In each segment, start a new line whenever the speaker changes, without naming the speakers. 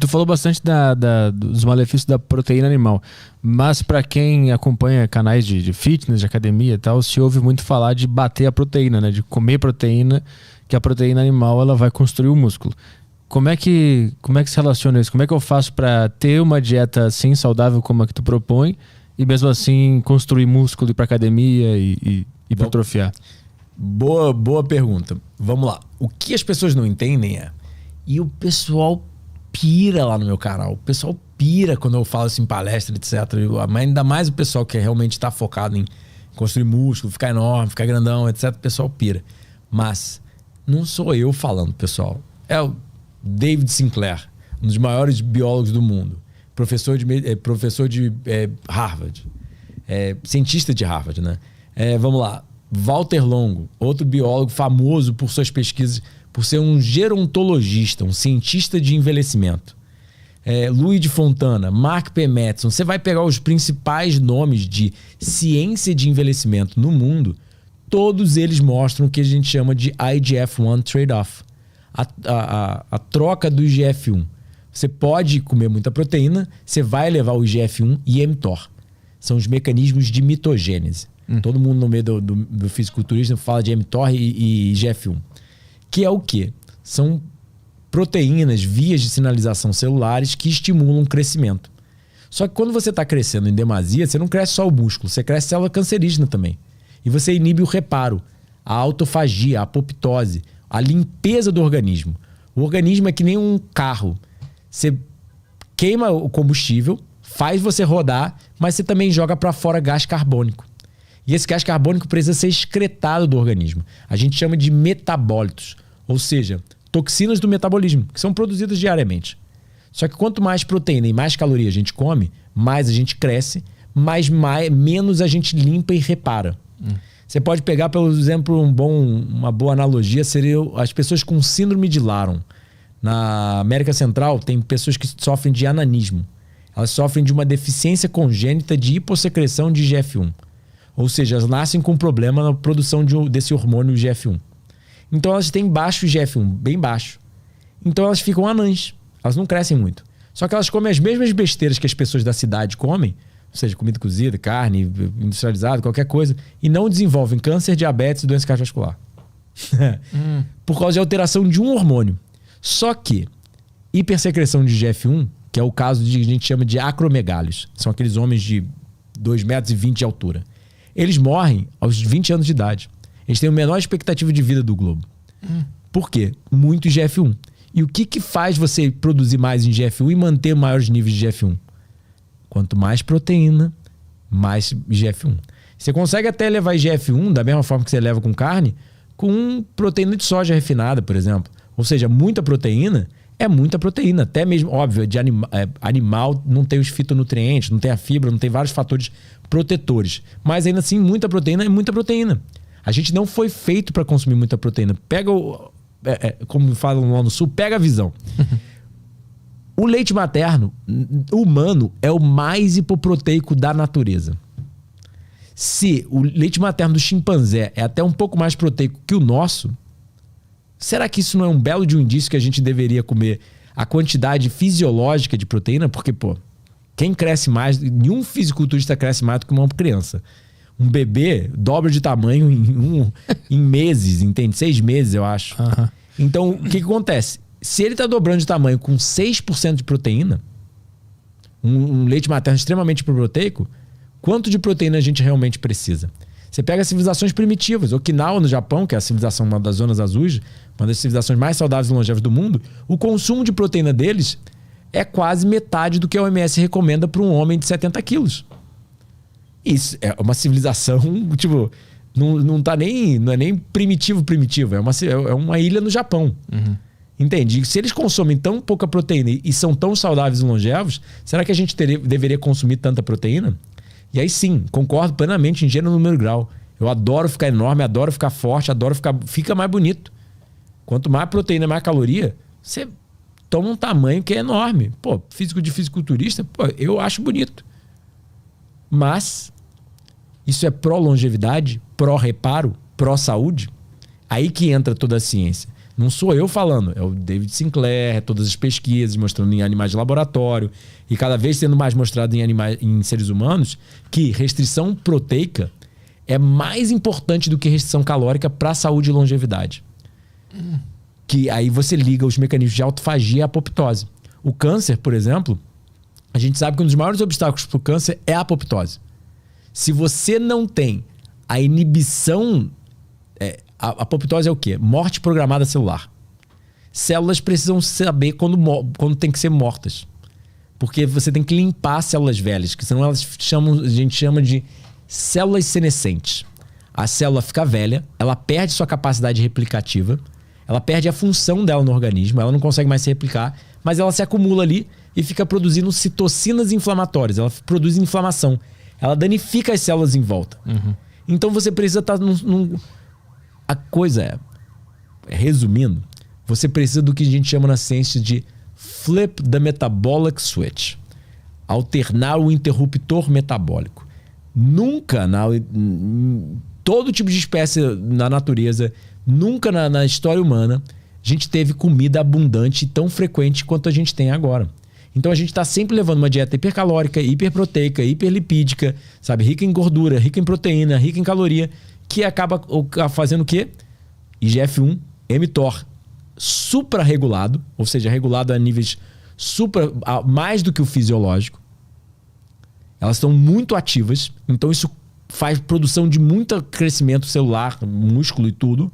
Tu falou bastante dos malefícios da proteína animal, mas para quem acompanha canais de fitness, de academia e tal, se ouve muito falar de bater a proteína, né? De comer proteína, que a proteína animal ela vai construir o músculo. Como é que se relaciona isso? Como é que eu faço para ter uma dieta assim saudável como a que tu propõe e mesmo assim construir músculo, ir para academia e hipertrofiar?
Boa pergunta. Vamos lá. O que as pessoas não entendem e o pessoal pira lá no meu canal. O pessoal pira quando eu falo assim em palestra, etc. Mas ainda mais o pessoal que realmente está focado em construir músculo, ficar enorme, ficar grandão, etc. O pessoal pira. Mas não sou eu falando, pessoal. É o David Sinclair, um dos maiores biólogos do mundo. Professor de Harvard. Cientista de Harvard, né? Vamos lá. Walter Longo, outro biólogo famoso por suas pesquisas, por ser um gerontologista, um cientista de envelhecimento. Louis de Fontana, Mark P. Matheson. Você vai pegar os principais nomes de ciência de envelhecimento no mundo, todos eles mostram o que a gente chama de IGF-1 trade-off. A troca do IGF-1. Você pode comer muita proteína, você vai elevar o IGF-1 e mTOR. São os mecanismos de mitogênese. Todo mundo no meio do fisiculturismo fala de mTOR e IGF-1. Que é o quê? São proteínas, vias de sinalização celulares que estimulam o crescimento. Só que quando você está crescendo em demasia, você não cresce só o músculo, você cresce célula cancerígena também. E você inibe o reparo, a autofagia, a apoptose, a limpeza do organismo. O organismo é que nem um carro. Você queima o combustível, faz você rodar, mas você também joga para fora gás carbônico. E esse gás carbônico precisa ser excretado do organismo. A gente chama de metabólitos, ou seja, toxinas do metabolismo, que são produzidas diariamente. Só que quanto mais proteína e mais caloria a gente come, mais a gente cresce, menos a gente limpa e repara. Você pode pegar, por exemplo, uma boa analogia seria as pessoas com síndrome de Laron. Na América Central tem pessoas que sofrem de ananismo. Elas sofrem de uma deficiência congênita de hipossecreção de IGF-1. Ou seja, elas nascem com problema na produção desse hormônio IGF-1. Então elas têm baixo IGF-1, bem baixo. Então elas ficam anãs. Elas não crescem muito. Só que elas comem as mesmas besteiras que as pessoas da cidade comem, ou seja, comida cozida, carne, industrializada, qualquer coisa, e não desenvolvem câncer, diabetes e doença cardiovascular. Por causa de alteração de um hormônio. Só que hipersecreção de IGF-1, que é o caso de a gente chama de acromegálios, são aqueles homens de 2,20 metros de altura. Eles morrem aos 20 anos de idade. Eles têm a menor expectativa de vida do globo. Por quê? Muito IGF-1. E o que faz você produzir mais IGF-1 e manter maiores níveis de IGF-1? Quanto mais proteína, mais IGF-1. Você consegue até levar IGF-1 da mesma forma que você leva com carne, com proteína de soja refinada, por exemplo. Ou seja, muita proteína é muita proteína. Até mesmo, óbvio, de animal não tem os fitonutrientes, não tem a fibra, não tem vários fatores protetores. Mas ainda assim, muita proteína é muita proteína. A gente não foi feito para consumir muita proteína. Pega como falam lá no sul, pega a visão. O leite materno humano é o mais hipoproteico da natureza. Se o leite materno do chimpanzé é até um pouco mais proteico que o nosso, será que isso não é um belo de um indício que a gente deveria comer a quantidade fisiológica de proteína? Porque, quem cresce mais, nenhum fisiculturista cresce mais do que uma criança. Um bebê dobra de tamanho em meses, entende? 6 meses, eu acho. Então, o que acontece? Se ele está dobrando de tamanho com 6% de proteína, um leite materno extremamente proteico, quanto de proteína a gente realmente precisa? Você pega as civilizações primitivas. Okinawa, no Japão, que é a civilização, uma das zonas azuis, uma das civilizações mais saudáveis e longevas do mundo, o consumo de proteína deles é quase metade do que a OMS recomenda para um homem de 70 quilos. Isso é uma civilização, tipo, não é nem primitivo, é uma ilha no Japão. Entende? Se eles consomem tão pouca proteína e são tão saudáveis e longevos, será que a gente deveria consumir tanta proteína? E aí sim, concordo plenamente em gênero, número e grau. Eu adoro ficar enorme, adoro ficar forte, fica mais bonito. Quanto mais proteína, mais caloria, você toma um tamanho que é enorme. Físico de fisiculturista, eu acho bonito. Mas isso é pró-longevidade, pró-reparo, pró-saúde? Aí que entra toda a ciência. Não sou eu falando, é o David Sinclair, todas as pesquisas mostrando em animais de laboratório e cada vez sendo mais mostrado em seres humanos que restrição proteica é mais importante do que restrição calórica para a saúde e longevidade. Que aí você liga os mecanismos de autofagia e apoptose. O câncer, por exemplo, a gente sabe que um dos maiores obstáculos para o câncer é a apoptose. Se você não tem a inibição... A apoptose é o quê? Morte programada celular. Células precisam saber quando tem que ser mortas. Porque você tem que limpar células velhas, que senão elas a gente chama de células senescentes. A célula fica velha, ela perde sua capacidade replicativa, ela perde a função dela no organismo, ela não consegue mais se replicar, mas ela se acumula ali e fica produzindo citocinas inflamatórias. Ela produz inflamação. Ela danifica as células em volta. Então você precisa estar A coisa resumindo, você precisa do que a gente chama na ciência de flip the metabolic switch. Alternar o interruptor metabólico. Nunca, todo tipo de espécie na natureza, nunca na história humana, a gente teve comida abundante tão frequente quanto a gente tem agora. Então a gente está sempre levando uma dieta hipercalórica, hiperproteica, hiperlipídica, sabe? Rica em gordura, rica em proteína, rica em caloria, que acaba fazendo o quê? IGF-1, mTOR suprarregulado, ou seja, regulado a níveis mais do que o fisiológico. Elas estão muito ativas, então isso faz produção de muito crescimento celular, músculo e tudo.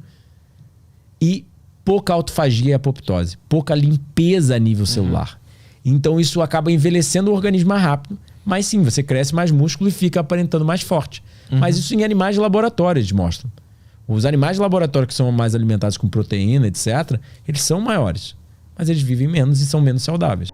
E pouca autofagia e apoptose, pouca limpeza a nível celular. Então isso acaba envelhecendo o organismo mais rápido, mas sim, você cresce mais músculo e fica aparentando mais forte. Mas isso em animais de laboratório eles mostram. Os animais de laboratório que são mais alimentados com proteína, etc., eles são maiores. Mas eles vivem menos e são menos saudáveis.